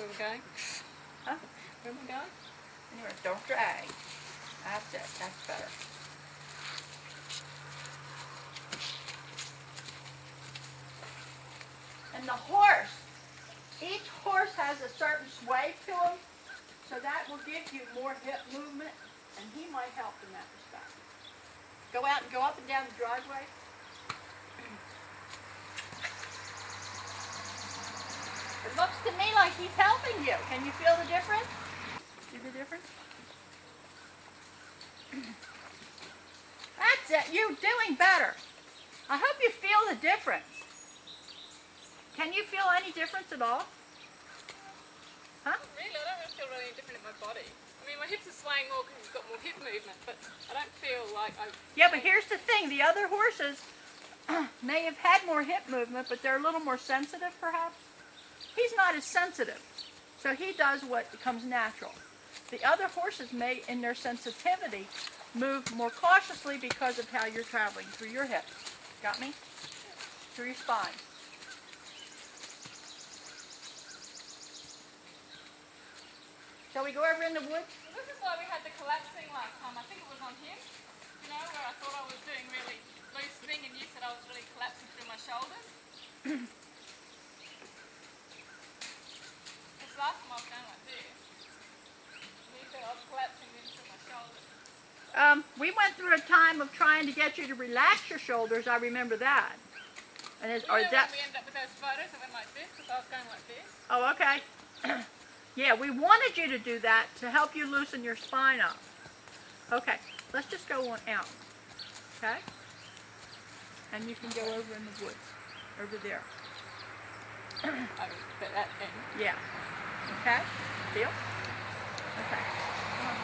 where we're going? Huh? Where am I going? Anyway, don't drag. That's it. That's better. And the horse, each horse has a certain sway to him, so that will give you more hip movement, and he might help in that respect. Go out and go up and down the driveway. It looks to me like he's helping you. Can you feel the difference? See the difference? That's it. You're doing better. I hope you feel the difference. Can you feel any difference at all? Huh? Not really, I don't really feel really different in my body. I mean, my hips are swaying more because you've got more hip movement, but I don't feel like I've... Yeah, but here's the thing. The other horses may have had more hip movement, but they're a little more sensitive, perhaps. He's not as sensitive, so he does what comes natural. The other horses may, in their sensitivity, move more cautiously because of how you're traveling through your hips. Got me? Through your spine. Shall we go over in the woods? Well, this is why we had the collapsing last time. I think it was on him, you know, where I thought I was doing really loose thing and you said I was really collapsing through my shoulders. This last time I was going like this. And you said I was collapsing in through my shoulders. We went through a time of trying to get you to relax your shoulders. I remember that. And You know when we ended up with those photos that went like this, because I was going like this? Oh, okay. Yeah, we wanted you to do that to help you loosen your spine up. Okay, let's just go on out. Okay? And you can go over in the woods. Over there. I would put that in. Yeah. Okay? Feel? Okay. Come on.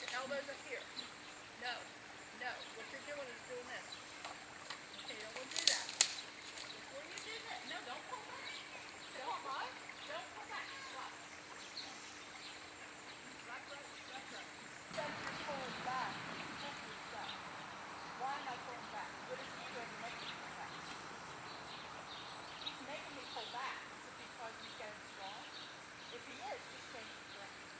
Elbows up here. No. No. What you're doing is doing this. Okay, don't want to do that. Before you do that, no, don't pull back. Don't pull. Don't pull back. Watch. Right. Step your forward back. Pull yourself. Why am I pulling back? What is he doing to make me pull back? He's making me pull back. Is it because he's getting strong? If he is, just change the direction.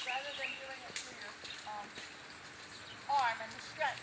Rather than doing it through your arm and the strength.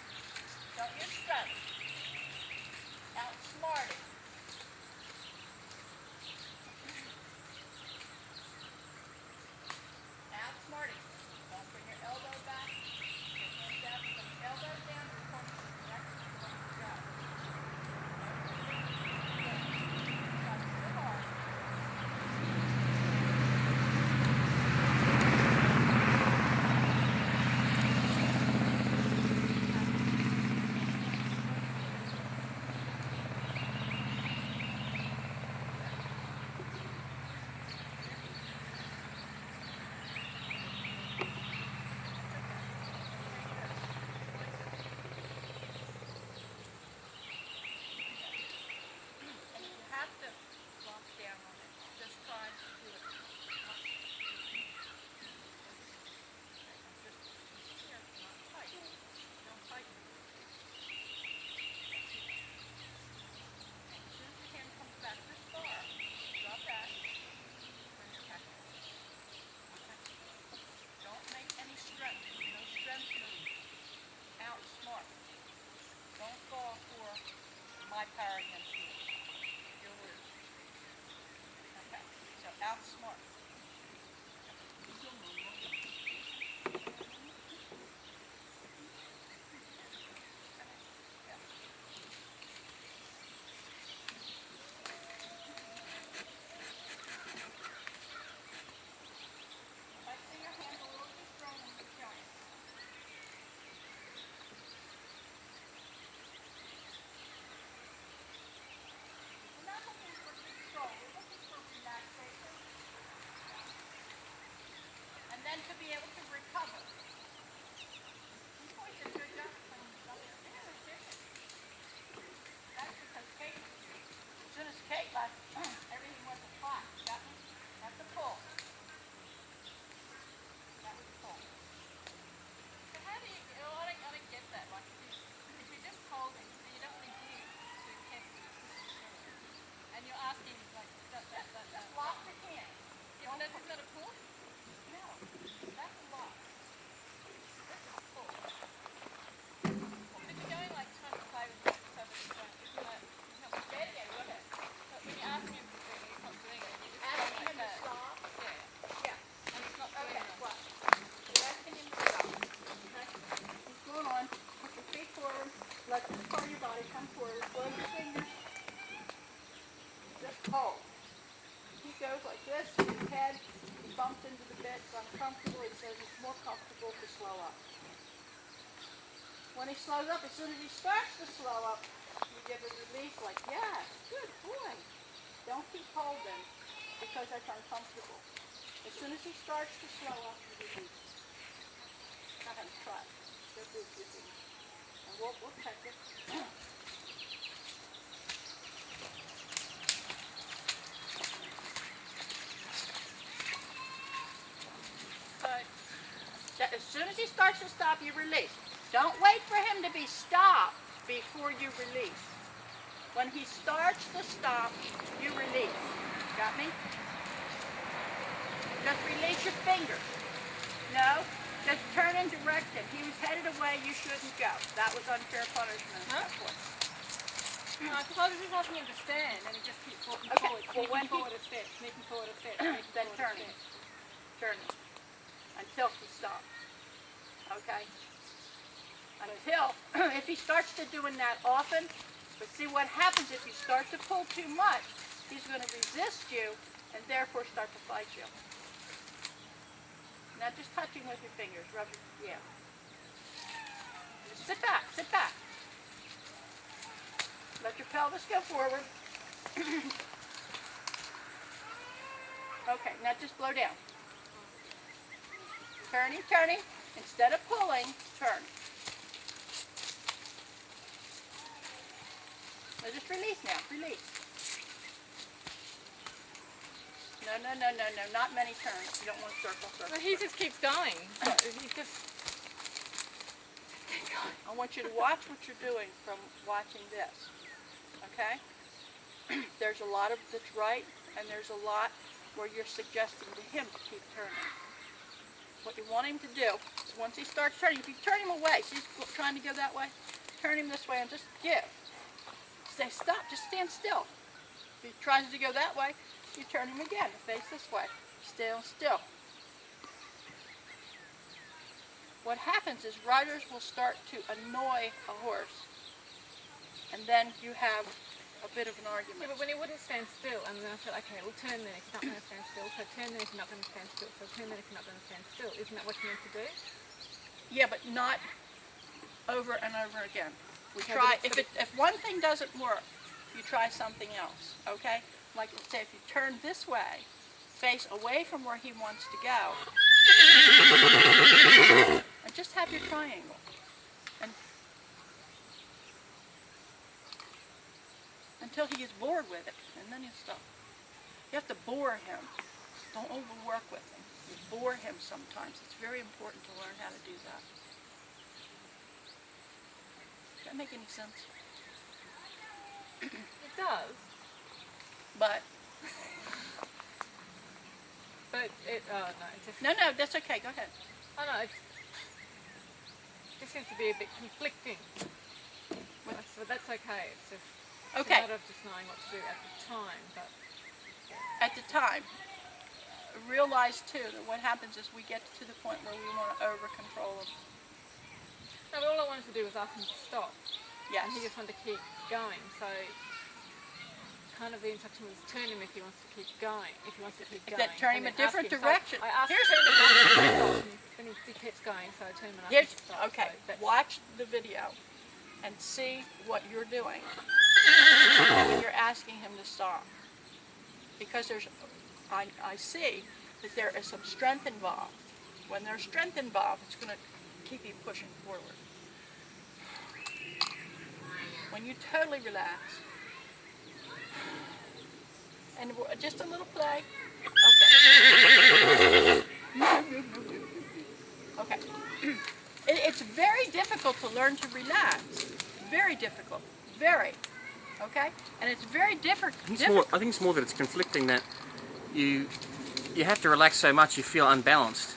bit, it's uncomfortable. He says it's more comfortable to slow up. When he slows up, as soon as he starts to slow up, you give a release like, yes, good boy. Don't keep holding because that's uncomfortable. As soon as he starts to slow up, you release. Go ahead and try. Good, good, good, good. And we'll check it. As soon as he starts to stop, you release. Don't wait for him to be stopped before you release. When he starts to stop, you release. Got me? Just release your fingers. No, just turn and direct him. He was headed away, you shouldn't go. That was unfair punishment at that point. No, I suppose this is asking him to stand and he just keeps walking forward, sneaking forward a step, sneaking forward a step, sneaking Then forward turning. a step. Turning. Until he stops. Okay? Until, if he starts to doing that often, but see what happens if you start to pull too much, he's going to resist you and therefore start to fight you. Not just touching with your fingers, rub your, yeah. Just sit back, sit back. Let your pelvis go forward. Okay, now just blow down. Turning, turning. Instead of pulling, turn. Now just release now, release. No, no, no, no, no, not many turns. You don't want to circle, circle. Well, he just keeps going. He just... I want you to watch what you're doing from watching this, okay? There's a lot of that's right, and there's a lot where you're suggesting to him to keep turning. What you want him to do is once he starts turning, if you turn him away, see he's trying to go that way, turn him this way and just give. Say stop, just stand still. If he tries to go that way, you turn him again, face this way, stand still. What happens is riders will start to annoy a horse, and then you have a bit of an argument. Yeah, but when he wouldn't stand still, and then I said, okay, we'll turn then if you're not going to stand still, so turn then if you're not going to stand still, so turn then if you're not going to stand still. Isn't that what you're meant to do? Yeah, but not over and over again. We Okay, try, but if one thing doesn't work, you try something else, okay? Like let's say if you turn this way, face away from where he wants to go, and just have your triangle. And until he gets bored with it, and then you stop. You have to bore him. Don't overwork with him. You bore him sometimes. It's very important to learn how to do that. Does that make any sense? It does. But it, no, it just... no, that's okay. Go ahead. I know, it just seems to be a bit conflicting. But that's okay. It's just Okay. a matter of just knowing what to do at the time. But At the time, realize too that what happens is we get to the point where we want to over control him. no, but all I wanted to do was ask him to stop. Yes. And he just wanted to keep going. So kind of the instruction was turn him if he wants to keep going. If he wants to keep going. That turn him and a then different ask him. direction. So I asked him Here's- to turn him and stop, and then he keeps going. So I turn him and ask him to stop. Okay. So that's- Watch the video and see what you're doing when you're asking him to stop. Because I see that there is some strength involved. When there's strength involved, it's going to keep you pushing forward. When you totally relax, and just a little play. Okay. Okay. It's very difficult to learn to relax. Very difficult. Very. Okay? And it's very different. I think it's more that it's conflicting, that you have to relax so much you feel unbalanced.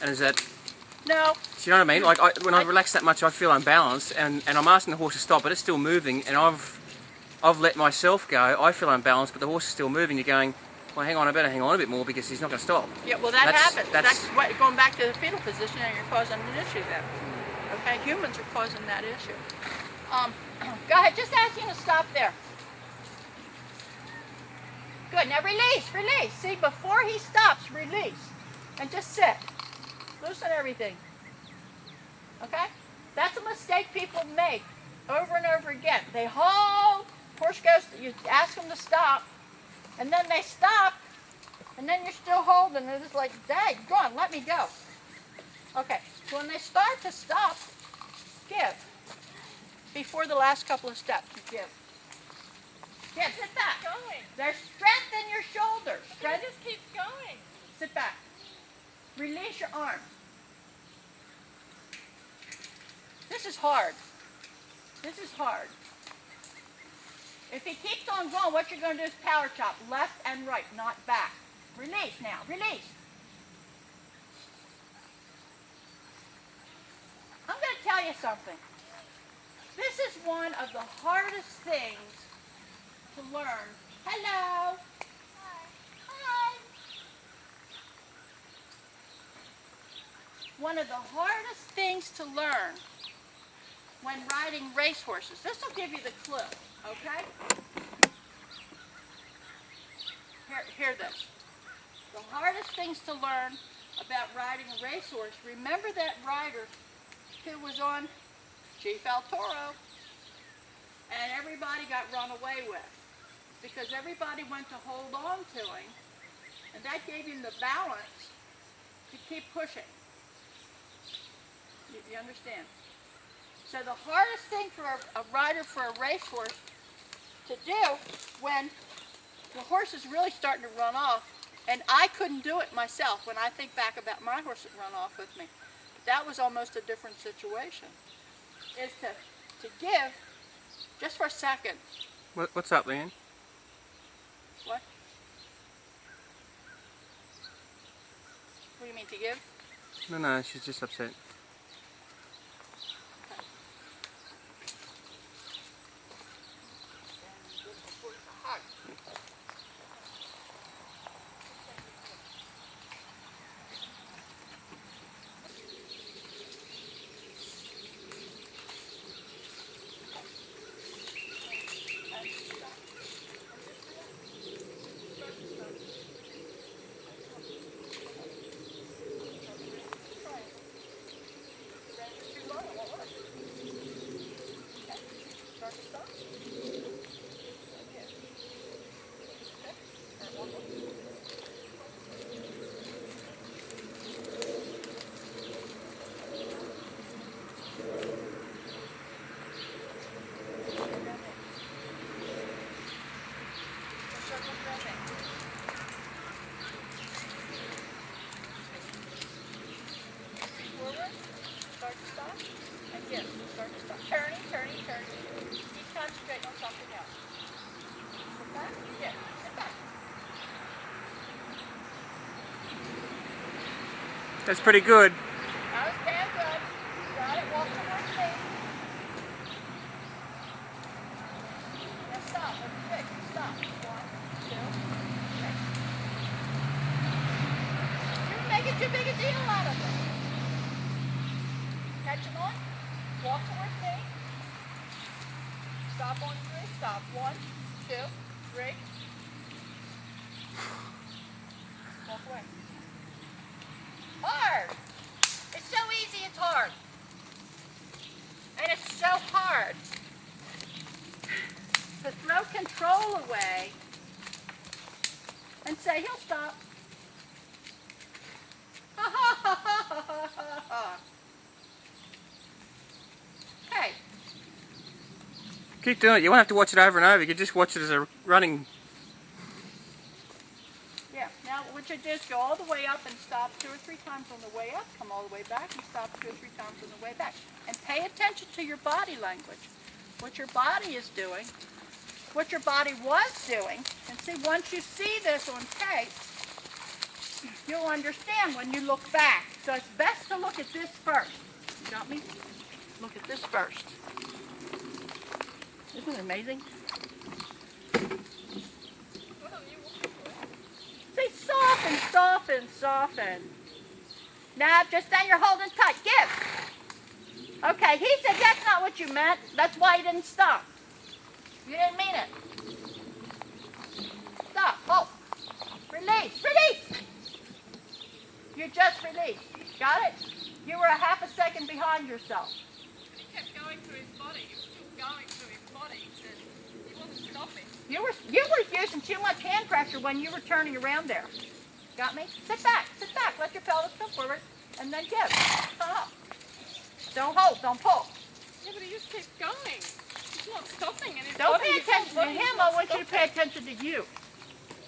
And is that... No. Do you know what I mean? Like when I relax that much I feel unbalanced, and I'm asking the horse to stop, but it's still moving, and I've let myself go. I feel unbalanced, but the horse is still moving. You're going, well, hang on, I better hang on a bit more because he's not going to stop. Yeah, well, that happens. That's What, going back to the fetal position, and you're causing an issue then. Okay, humans are causing that issue. Go ahead, just ask him to stop there. Good, now release, release. See, before he stops, release. and just sit. Loosen everything. Okay? That's a mistake people make over and over again. They hold, horse goes, you ask them to stop, and then they stop, and then you're still holding. They're just like, dang, go on, let me go. Okay, so when they start to stop, give. Before the last couple of steps, you give. Give, sit back. Going. There's strength in your shoulders. It Strength. just keeps going. Sit back. Release your arms. This is hard. This is hard. If he keeps on going, what you're going to do is power chop left and right, not back. Release now. Release. I'm going to tell you something. This is one of the hardest things to learn. Hello. Hi. One of the hardest things to learn when riding racehorses. This will give you the clue, okay? Hear this. The hardest things to learn about riding a racehorse, remember that rider who was on Chief El Toro and everybody got run away with because everybody went to hold on to him, and that gave him the balance to keep pushing. You understand? So the hardest thing for a rider for a racehorse to do when the horse is really starting to run off, and I couldn't do it myself when I think back about my horse that run off with me. But that was almost a different situation, is to give just for a second. What's up, Leanne? What? What do you mean, to give? No, she's just upset. That's pretty good. That was damn good. Got it. Walk towards me. Now stop. Let me fix. Stop. 1, 2, 3. You're making too big a deal out of it. Catch him on. Walk towards me. Stop on 3. Stop. 1, 2, 3. Walk away. Hard. It's so easy, it's hard. And it's so hard to throw control away and say, he'll stop. Hey. Keep doing it. You won't have to watch it over and over. You can just watch it as a running. Yeah, now what you do is go all the way up and stop 2 or 3 times on the way up, come all the way back and stop 2 or 3 times on the way back. And pay attention to your body language, what your body is doing, what your body was doing. And see, once you see this on tape, you'll understand when you look back. So it's best to look at this first. You got me? Look at this first. Isn't it amazing? Say soften, soften, soften. Now, just then you're holding tight. Give. Okay, he said that's not what you meant. That's why he didn't stop. You didn't mean it. Stop. Hold. Release. Release. You just released. Got it? You were a half a second behind yourself. He kept going through his body. He was still going through his body. He wasn't stopping. You were using too much hand pressure when you were turning around there. Got me? Sit back. Let your pelvis come forward, and then give. Come up. Don't hold. Don't pull. Yeah, but he just keeps going. He's not stopping. And his Don't body, pay his whole attention to body, him. he's I not want you to stopping. pay attention to you.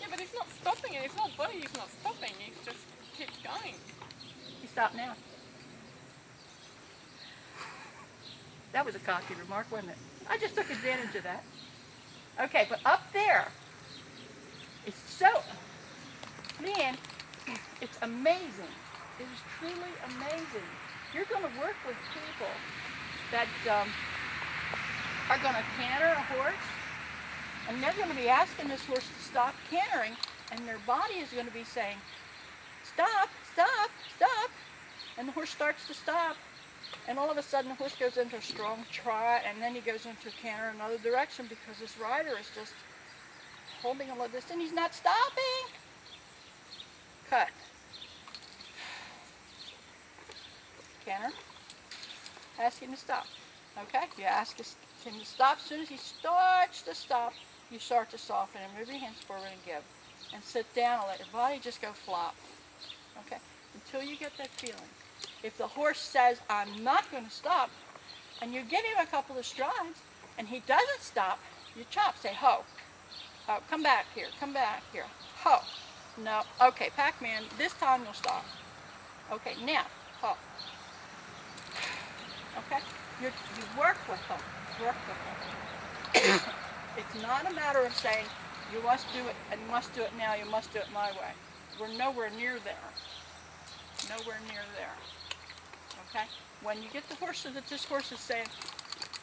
Yeah, but he's not stopping, and his whole body is not stopping. He just keeps going. You stop now. That was a cocky remark, wasn't it? I just took advantage of that. Okay, but up there, it's so, man, it's amazing. It is truly amazing. You're going to work with people that are going to canter a horse, and they're going to be asking this horse to stop cantering, and their body is going to be saying, stop, stop, stop, and the horse starts to stop. And all of a sudden the horse goes into a strong trot, and then he goes into a canter in another direction because this rider is just holding all of this and he's not stopping. Cut. Canter. Ask him to stop. Okay? You ask him to stop. As soon as he starts to stop, you start to soften and move your hands forward and give. And sit down and let your body just go flop. Okay? Until you get that feeling. If the horse says, I'm not going to stop, and you give him a couple of strides, and he doesn't stop, you chop. Say, ho. Oh, come back here. Ho. No. Okay, Pac-Man, this time you'll stop. Okay, now, ho. Okay? You work with them. It's not a matter of saying, you must do it, and you must do it now, you must do it my way. We're nowhere near there. Nowhere near there. Okay? When you get the horse so that this horse is saying,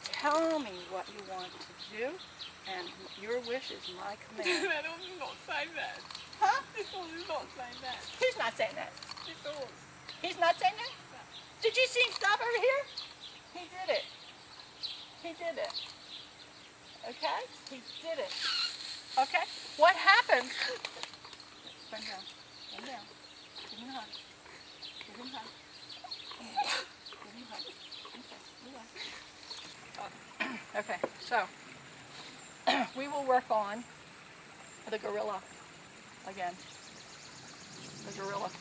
tell me what you want to do, and your wish is my command. That horse is not saying that. Huh? This horse is not saying that. Who's not saying that? This horse. He's not saying that? Did you see him stop over here? He did it. Okay? He did it. Okay? What happens? Bend down. Give him a hug. Okay, so we will work on the gorilla again. The gorilla.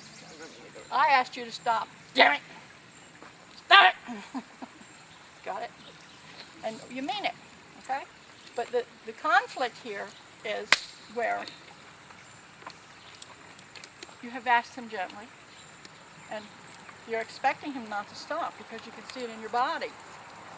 I asked you to stop. Damn it! Stop it! Got it? And you mean it, okay? But the conflict here is where you have asked him gently, and you're expecting him not to stop because you can see it in your body.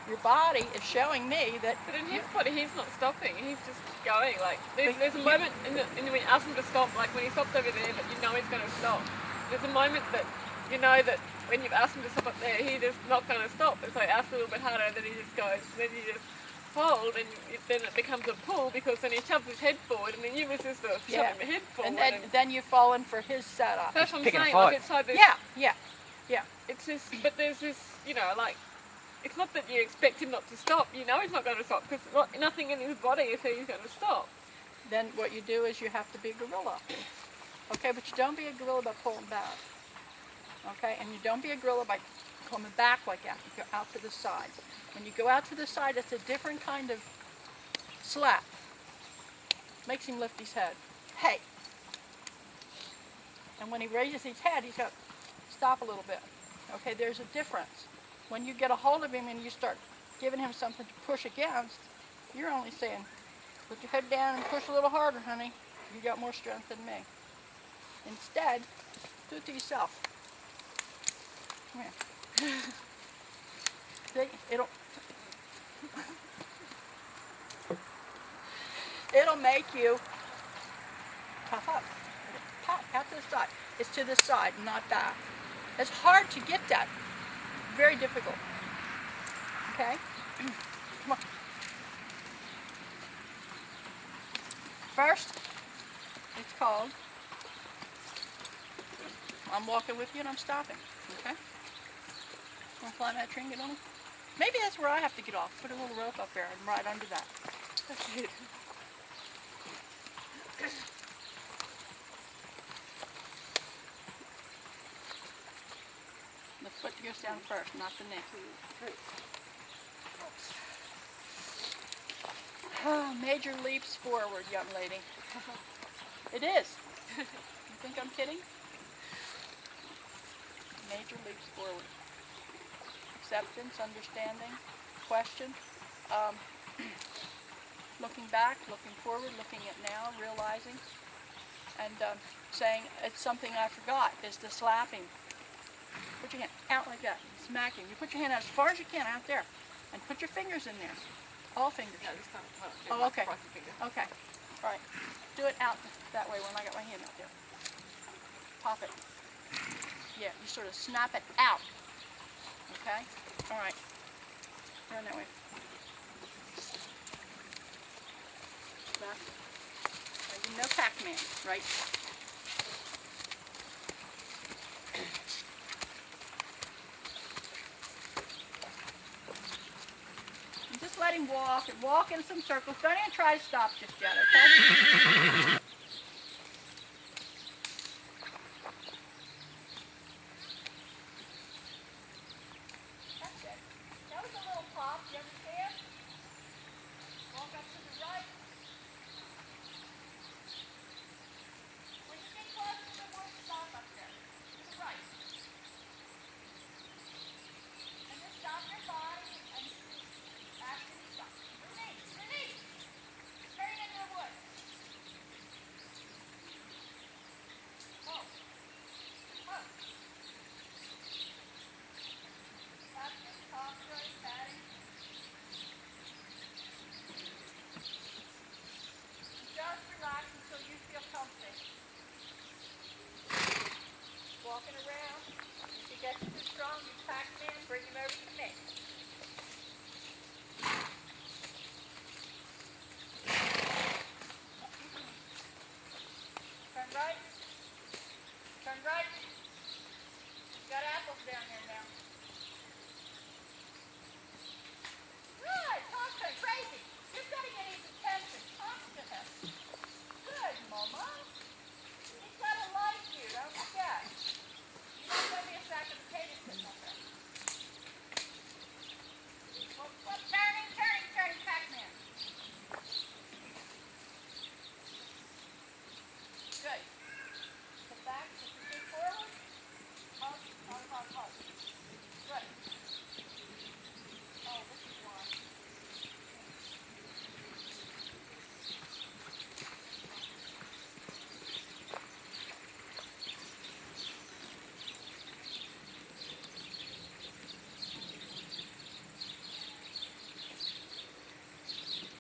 Your body is showing me that. But in his body, he's not stopping. He's just going. Like there's a moment in when you ask him to stop, like when he stopped over there, but you know he's going to stop. There's a moment that you know that when you've asked him to stop up there, he's just not going to stop. And so you ask a little bit harder, and then he just goes. Then you just hold, and then it becomes a pull because then he shoves his head forward, and then you resist the shoving the head forward. And then you fall in for his setup. That's what I'm Picking a saying. fight. Like it's like this. Yeah. It's just, but there's this, you know, like, it's not that you expect him not to stop. You know he's not going to stop because nothing in his body is saying he's going to stop. Then what you do is you have to be a gorilla. Okay, but you don't be a gorilla by pulling back. Okay, and you don't be a gorilla by coming back like that. You go out to the side. When you go out to the side, it's a different kind of slap. Makes him lift his head. Hey. And when he raises his head, he's got to stop a little bit. Okay, there's a difference. When you get a hold of him and you start giving him something to push against, you're only saying, put your head down and push a little harder, honey. You got more strength than me. Instead, do it to yourself. Come here. See, it'll make you puff up. Pop out to the side. It's to the side, not back. It's hard to get that. Very difficult. Okay? Come on. First, it's called, I'm walking with you and I'm stopping. Okay? Want to climb that tree and get on it? Maybe that's where I have to get off. Put a little rope up there and right under that. That's it. Foot goes down first, not the knee. Major leaps forward, young lady. It is. You think I'm kidding? Major leaps forward. Acceptance, understanding, question, looking back, looking forward, looking at now, realizing, and saying, it's something I forgot, is the slapping. Put your hand out like that, smacking. You put your hand out as far as you can out there, and put your fingers in there. All fingers. No, this time, Oh, okay. cross your finger. Okay. All right. Do it out that way when I got my hand out there. Pop it. Yeah, you sort of snap it out. Okay? All right. Run that way. Back. You know Pac-Man, right? And just let him walk and walk in some circles. Don't even try to stop just yet, okay? That's it. That was a little pop, you understand? Walk up to the right. When you get close to the word stop up there, to the right. And just stop your body and actually stop. Release, release. Turn into the wood. Oh. Oh. Tapping, top, right, patting. Just relax until you feel comfy. Walking around. If he gets too strong, you Pac-Man, bring him over to me. Turn right. Turn right. You got apples down there now.